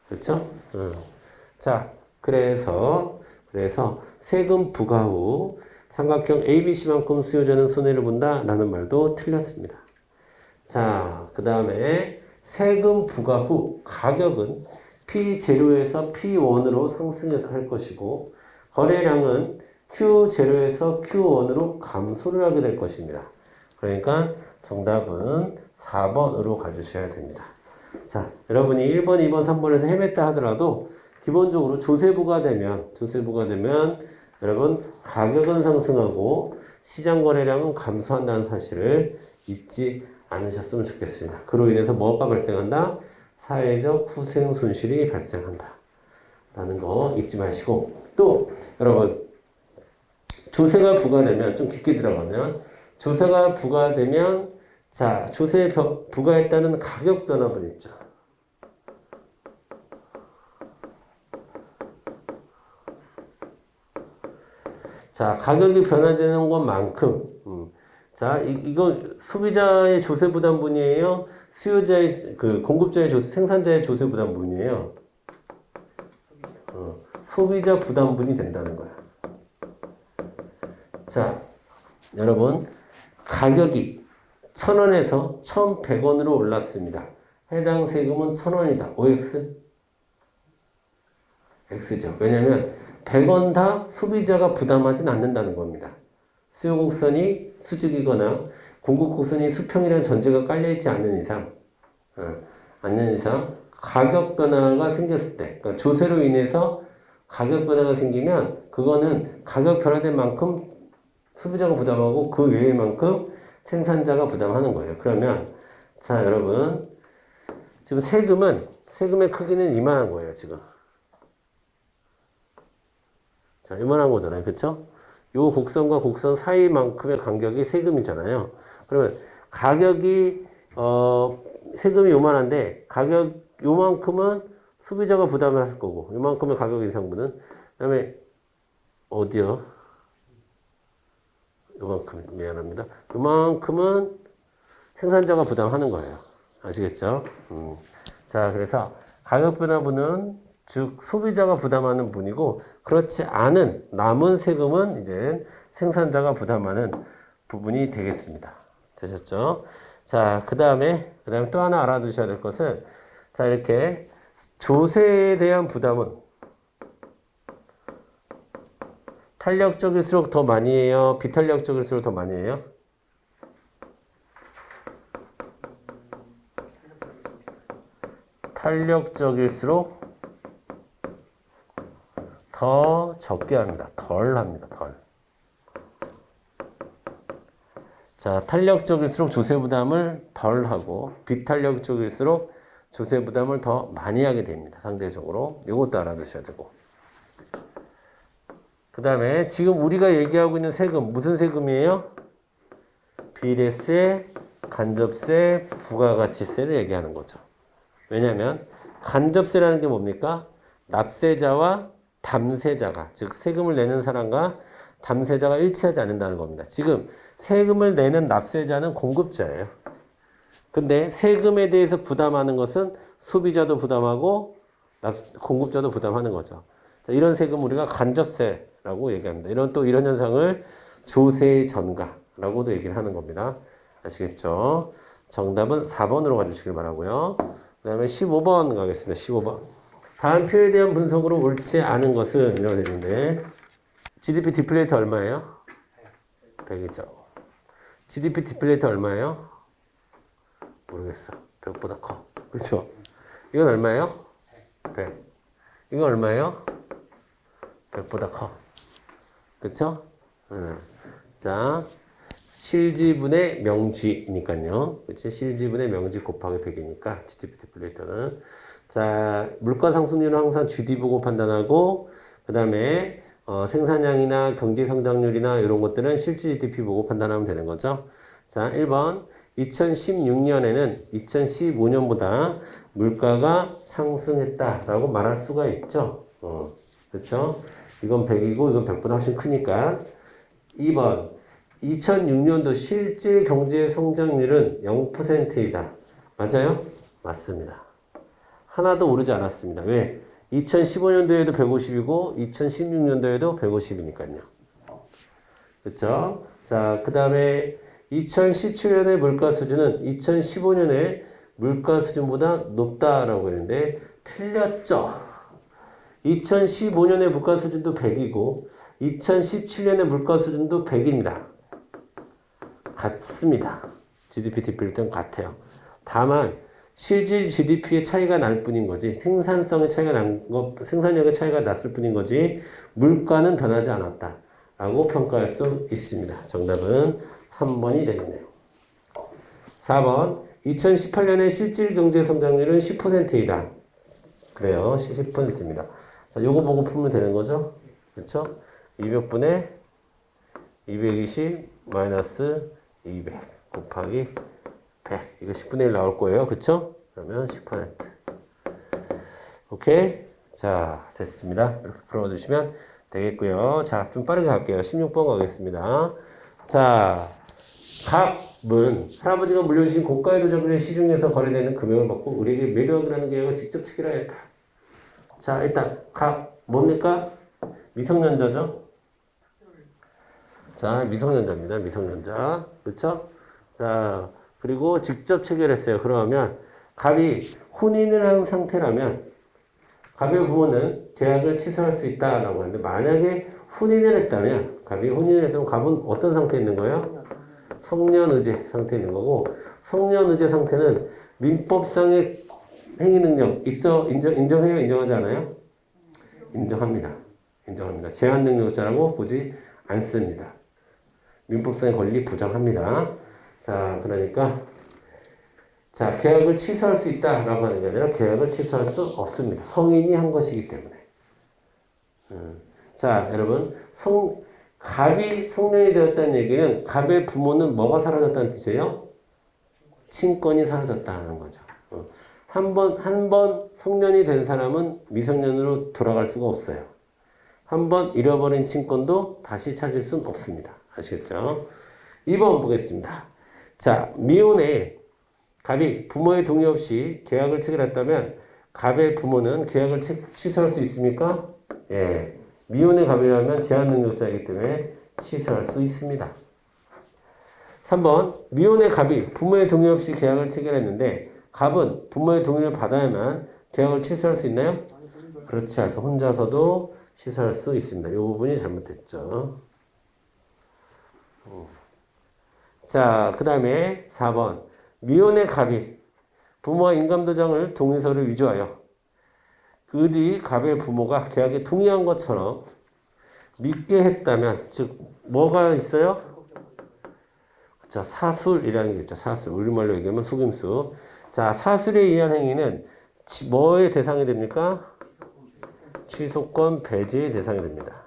그렇죠? 자, 그래서 세금 부과 후 삼각형 ABC만큼 수요자는 손해를 본다라는 말도 틀렸습니다. 자, 그 다음에 세금 부과 후 가격은 P0에서 P1으로 상승해서 할 것이고 거래량은 Q0에서 Q1으로 감소를 하게 될 것입니다. 그러니까 정답은 4번으로 가주셔야 됩니다. 자, 여러분이 1번, 2번, 3번에서 헤맸다 하더라도 기본적으로 조세부가 되면 여러분 가격은 상승하고 시장 거래량은 감소한다는 사실을 잊지 않으셨으면 좋겠습니다. 그로 인해서 뭐가 발생한다? 사회적 후생 손실이 발생한다. 라는 거 잊지 마시고 또 여러분 조세가 부과되면 좀 깊게 들어가면 조세가 부과되면 자 조세 부과했다는 가격 변화분 있죠. 자 가격이 변화되는 것만큼 자 이거 소비자의 조세 부담분이에요. 수요자의 공급자의 생산자의 조세 부담분이에요. 소비자 부담분이 된다는 거야. 자, 여러분 가격이 1,000원에서 1,100원으로 올랐습니다. 해당 세금은 1,000원이다. OX? X죠. 왜냐하면 100원 다 소비자가 부담하진 않는다는 겁니다. 수요 곡선이 수직이거나 공급 곡선이 수평이라는 전제가 깔려있지 않는 이상 가격 변화가 생겼을 때 그러니까 조세로 인해서 가격 변화가 생기면 그거는 가격 변화된 만큼 소비자가 부담하고 그 외의 만큼 생산자가 부담하는 거예요. 그러면 자 여러분 지금 세금의 크기는 이만한 거예요. 지금 자 이만한 거잖아요. 그렇죠? 요 곡선과 곡선 사이만큼의 간격이 세금이잖아요. 그러면 가격이 세금이 요만한데 가격 요만큼은 소비자가 부담을 할 거고 요만큼의 가격 인상분은 그다음에 어디요? 요만큼 미안합니다. 요만큼은 생산자가 부담하는 거예요. 아시겠죠? 자 그래서 가격 변화분은 즉 소비자가 부담하는 분이고 그렇지 않은 남은 세금은 이제 생산자가 부담하는 부분이 되겠습니다. 되셨죠? 자, 그다음에 또 하나 알아두셔야 될 것은 자, 이렇게 조세에 대한 부담은 탄력적일수록 더 많이 해요? 비탄력적일수록 더 많이 해요? 탄력적일수록 더 적게 합니다. 덜 합니다. 덜. 자, 탄력적일수록 조세 부담을 덜 하고 비탄력적일수록 조세 부담을 더 많이 하게 됩니다. 상대적으로. 이것도 알아두셔야 되고. 그 다음에 지금 우리가 얘기하고 있는 세금 무슨 세금이에요? 비례세, 간접세, 부가가치세를 얘기하는 거죠. 왜냐하면 간접세라는 게 뭡니까? 납세자와 담세자가, 즉 세금을 내는 사람과 담세자가 일치하지 않는다는 겁니다. 지금 세금을 내는 납세자는 공급자예요. 근데 세금에 대해서 부담하는 것은 소비자도 부담하고 공급자도 부담하는 거죠. 자, 이런 세금 우리가 간접세라고 얘기합니다. 이런 현상을 조세 전가라고도 얘기를 하는 겁니다. 아시겠죠? 정답은 4번으로 가주시길 바라고요. 그 다음에 15번 가겠습니다. 15번. 다음 표에 대한 분석으로 옳지 않은 것은 이렇게 되는데 GDP 디플레이트 얼마예요? 100이죠. GDP 디플레이트 얼마예요? 모르겠어. 100보다 커. 그렇죠? 이건 얼마예요? 100. 이건 얼마예요? 100보다 커. 그렇죠? 자, 실지분의 명쥐니까요. 그렇지? 실지분의 명쥐 곱하기 100이니까 GDP 디플레이터는. 자, 물가 상승률은 항상 GD 보고 판단하고 그 다음에 생산량이나 경제 성장률이나 이런 것들은 실질 GDP 보고 판단하면 되는 거죠. 자, 1번 2016년에는 2015년보다 물가가 상승했다라고 말할 수가 있죠. 그렇죠? 이건 100이고 이건 100보다 훨씬 크니까. 2번 2006년도 실질 경제 성장률은 0%이다. 맞아요? 맞습니다. 하나도 오르지 않았습니다. 왜? 2015년도에도 150이고 2016년도에도 150이니까요. 그렇죠? 자, 그 다음에 2017년의 물가 수준은 2015년의 물가 수준보다 높다라고 했는데 틀렸죠. 2015년의 물가 수준도 100이고 2017년의 물가 수준도 100입니다. 같습니다. GDP 디플레이트는 같아요. 다만 실질 GDP의 차이가 날 뿐인 거지 생산성의 차이가 난 거, 생산력의 차이가 났을 뿐인 거지 물가는 변하지 않았다 라고 평가할 수 있습니다. 정답은 3번이 되겠네요. 4번 2018년의 실질 경제 성장률은 10%이다. 그래요. 10%입니다. 자, 요거 보고 풀면 되는 거죠? 그렇죠? 200분의 220 마이너스 200 곱하기 100. 이거 10분의 1 나올 거예요. 그쵸? 그러면 10%. 오케이? 자, 됐습니다. 이렇게 풀어주시면 되겠고요. 자, 좀 빠르게 갈게요. 16번 가겠습니다. 자, 갑은 할아버지가 물려주신 고가의 도자기를 시중에서 거래되는 금액을 받고 우리에게 매도하기로 하는 계약을 직접 체결해야 했다. 자, 일단 갑 뭡니까? 미성년자죠? 자, 미성년자입니다. 미성년자. 그렇죠? 자, 그리고 직접 체결했어요. 그러면 갑이 혼인을 한 상태라면 갑의 부모는 계약을 취소할 수 있다라고 하는데 만약에 혼인을 했다면 갑이 혼인을 했다면 갑은 어떤 상태에 있는 거예요? 성년의제 상태에 있는 거고 성년의제 상태는 민법상의 행위 능력 인정해요? 인정하지 않아요? 인정합니다. 인정합니다. 제한 능력자라고 보지 않습니다. 민법상의 권리 부정합니다. 자, 그러니까 자, 계약을 취소할 수 있다라고 하는 게 아니라 계약을 취소할 수 없습니다. 성인이 한 것이기 때문에. 자, 여러분, 갑이 성년이 되었다는 얘기는 갑의 부모는 뭐가 사라졌다는 뜻이에요? 친권이 사라졌다는 거죠. 한 번 성년이 된 사람은 미성년으로 돌아갈 수가 없어요. 한 번 잃어버린 친권도 다시 찾을 수는 없습니다. 아시겠죠? 2번 보겠습니다. 자, 미혼에 갑이 부모의 동의 없이 계약을 체결했다면 갑의 부모는 계약을 취소할 수 있습니까? 예. 미혼의 갑이라면 제한 능력자이기 때문에 취소할 수 있습니다. 3번 미혼의 갑이 부모의 동의 없이 계약을 체결했는데 갑은 부모의 동의를 받아야만 계약을 취소할 수 있나요? 그렇지 않아서 혼자서도 취소할 수 있습니다. 이 부분이 잘못됐죠. 자, 그 다음에 4번 미혼의 갑이 부모와 인감도장을 동의서를 위조하여 그뒤 갑의 부모가 계약에 동의한 것처럼 믿게 했다면, 즉 뭐가 있어요? 자, 사술이라는 게 있죠. 사술. 우리말로 얘기하면 속임수. 자, 사술에 의한 행위는 뭐의 대상이 됩니까? 취소권 배제의 대상이 됩니다.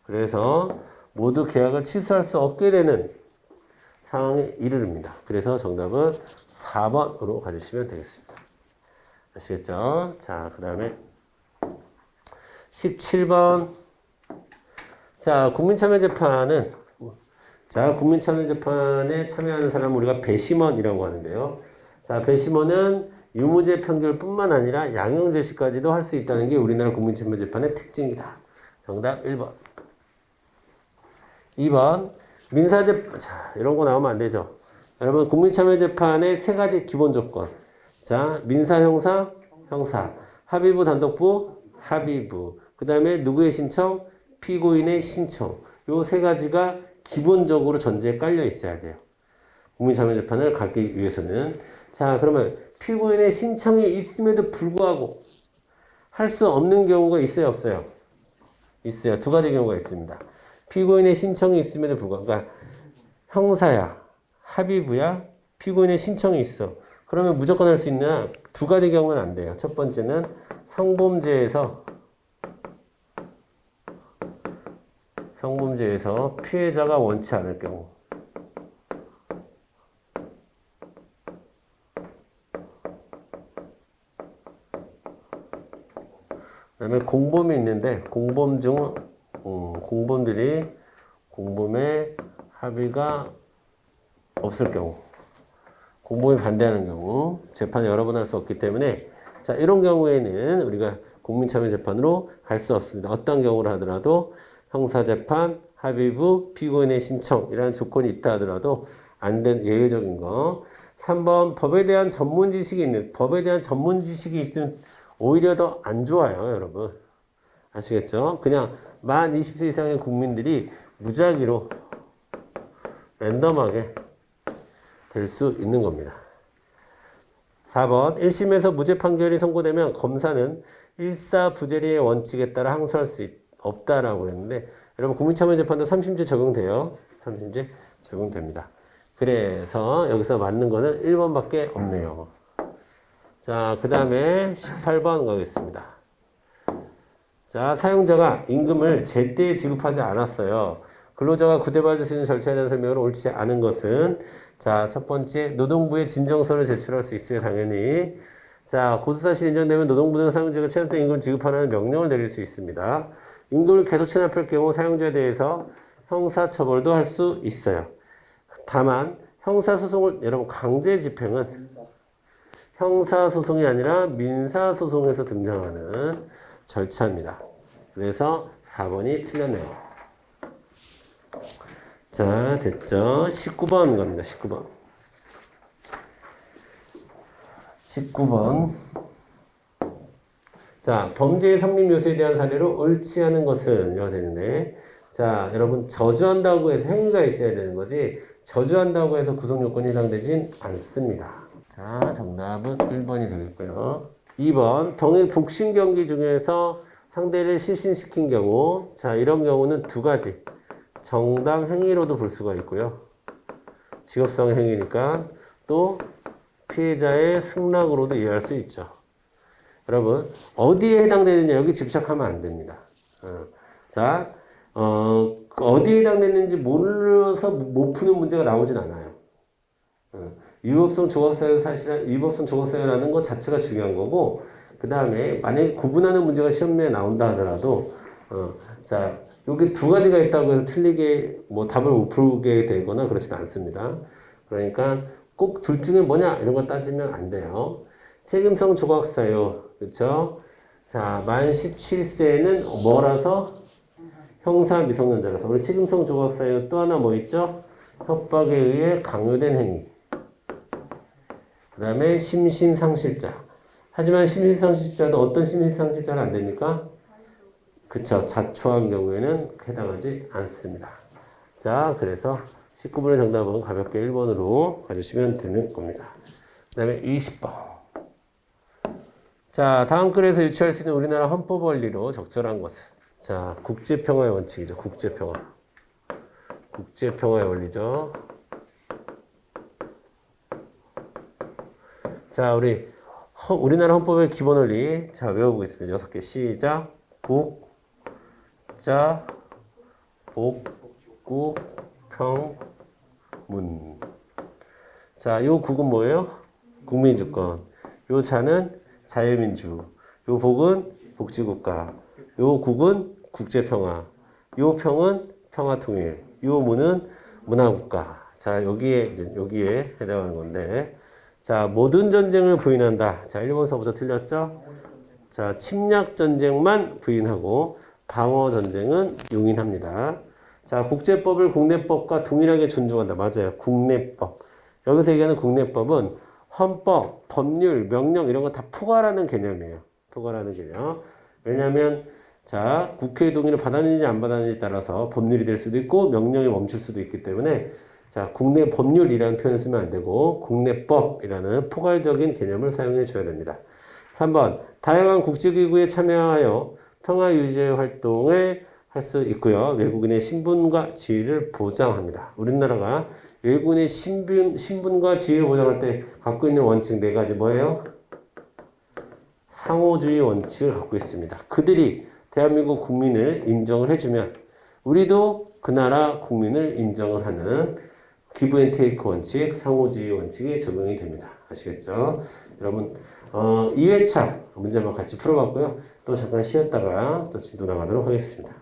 그래서 모두 계약을 취소할 수 없게 되는 상황에 이르릅니다. 그래서 정답은 4번으로 가주시면 되겠습니다. 아시겠죠? 자, 그 다음에 17번. 자, 국민참여재판은, 자, 국민참여재판에 참여하는 사람을 우리가 배심원이라고 하는데요. 자, 배심원은 유무죄 판결뿐만 아니라 양형제시까지도 할 수 있다는 게 우리나라 국민참여재판의 특징이다. 정답 1번. 2번. 민사재판. 자, 이런 거 나오면 안 되죠. 여러분, 국민참여재판의 세 가지 기본 조건. 자, 민사, 형사, 형사. 합의부, 단독부, 합의부. 그 다음에 누구의 신청? 피고인의 신청. 요 세 가지가 기본적으로 전제에 깔려 있어야 돼요. 국민참여재판을 가기 위해서는. 자, 그러면 피고인의 신청이 있음에도 불구하고 할 수 없는 경우가 있어요, 없어요? 있어요. 두 가지 경우가 있습니다. 피고인의 신청이 있음에도 불구하고, 그러니까 형사야, 합의부야, 피고인의 신청이 있어. 그러면 무조건 할 수 있느냐? 두 가지 경우는 안 돼요. 첫 번째는 성범죄에서 피해자가 원치 않을 경우. 그 다음에 공범이 있는데, 공범 중, 공범들이 공범의 합의가 없을 경우. 공범이 반대하는 경우. 재판을 여러 번 할 수 없기 때문에, 자, 이런 경우에는 우리가 국민참여재판으로 갈 수 없습니다. 어떤 경우를 하더라도 형사재판, 합의부, 피고인의 신청이라는 조건이 있다 하더라도 안 된 예외적인 거. 3번 법에 대한 전문 지식이 있는, 법에 대한 전문 지식이 있으면 오히려 더 안 좋아요, 여러분. 아시겠죠? 그냥 만 20세 이상의 국민들이 무작위로 랜덤하게 될 수 있는 겁니다. 4번 1심에서 무죄 판결이 선고되면 검사는 일사부재리의 원칙에 따라 항소할 수 없다라고 했는데, 여러분 국민참여재판도 3심제 적용돼요. 3심제 적용됩니다. 그래서 여기서 맞는 거는 1번밖에 없네요. 자, 그 다음에 18번 가겠습니다. 자, 사용자가 임금을 제때 지급하지 않았어요. 근로자가 구대받을 수 있는 절차에 대한 설명을 옳지 않은 것은, 자, 첫 번째, 노동부에 진정서를 제출할 수 있어요, 당연히. 자, 고소사실이 인정되면 노동부는 사용자가 체납된 임금을 지급하라는 명령을 내릴 수 있습니다. 임금을 계속 체납할 경우 사용자에 대해서 형사처벌도 할 수 있어요. 다만 형사소송을, 여러분 강제 집행은 형사소송이 아니라 민사소송에서 등장하는 절차입니다. 그래서 4번이 틀렸네요. 자, 됐죠? 19번 갑니다. 19번. 19번. 자, 범죄의 성립 요소에 대한 사례로 옳지 않은 것은 이렇게 되는데, 자, 여러분 저주한다고 해서 행위가 있어야 되는 거지 저주한다고 해서 구속 요건이 해당되진 않습니다. 자, 정답은 1번이 되겠고요. 2번, 동일 복싱 경기 중에서 상대를 실신시킨 경우, 자, 이런 경우는 두 가지. 정당 행위로도 볼 수가 있고요. 직업성 행위니까 또 피해자의 승낙으로도 이해할 수 있죠. 여러분, 어디에 해당되느냐, 여기 집착하면 안 됩니다. 자, 어디에 해당되는지 몰라서 못 푸는 문제가 나오진 않아요. 위법성 조각사유 사실, 위법성 조각사유라는 것 자체가 중요한 거고, 그 다음에 만약에 구분하는 문제가 시험에 나온다 하더라도, 자, 여기 두 가지가 있다고 해서 틀리게 뭐 답을 못 풀게 되거나 그렇지는 않습니다. 그러니까 꼭 둘 중에 뭐냐 이런 거 따지면 안 돼요. 책임성 조각사유, 그렇죠? 자, 만 17세는 뭐라서? 형사 미성년자라서. 우리 책임성 조각사유 또 하나 뭐 있죠? 협박에 의해 강요된 행위. 그 다음에 심신상실자. 하지만 심신상실자도 어떤 심신상실자는 안 됩니까? 그쵸. 자초한 경우에는 해당하지 않습니다. 자, 그래서 19번의 정답은 가볍게 1번으로 가주시면 되는 겁니다. 다음에 20번. 자, 다음 글에서 유추할 수 있는 우리나라 헌법 원리로 적절한 것은. 자, 국제평화의 원칙이죠. 국제평화. 국제평화의 원리죠. 자, 우리나라 헌법의 기본 원리. 자, 외워보겠습니다. 6개. 시작. 자, 복구, 평, 문. 자, 요 국은 뭐예요? 국민주권. 요 자는 자유민주. 요 복은 복지국가. 요 국은 국제평화. 요 평은 평화통일. 요 문은 문화국가. 자, 여기에 해당하는 건데. 자, 모든 전쟁을 부인한다. 자, 1번서부터 틀렸죠? 자, 침략전쟁만 부인하고 방어전쟁은 용인합니다. 자, 국제법을 국내법과 동일하게 존중한다. 맞아요. 국내법. 여기서 얘기하는 국내법은 헌법, 법률, 명령 이런 거 다 포괄하는 개념이에요. 포괄하는 개념. 왜냐하면 자, 국회의 동의를 받았는지 안 받았는지에 따라서 법률이 될 수도 있고 명령이 멈출 수도 있기 때문에 자, 국내 법률이라는 표현을 쓰면 안 되고 국내법이라는 포괄적인 개념을 사용해 줘야 됩니다. 3번, 다양한 국제기구에 참여하여 평화유지 활동을 할 수 있고요. 외국인의 신분과 지위를 보장합니다. 우리나라가 외국인의 신분과 지위를 보장할 때 갖고 있는 원칙 4가지 뭐예요? 상호주의 원칙을 갖고 있습니다. 그들이 대한민국 국민을 인정을 해주면 우리도 그 나라 국민을 인정을 하는 기브 앤 테이크 원칙, 상호주의 원칙이 적용이 됩니다. 아시겠죠? 여러분 2회차 문제 한번 같이 풀어봤고요. 또 잠깐 쉬었다가 또 진도 나가도록 하겠습니다.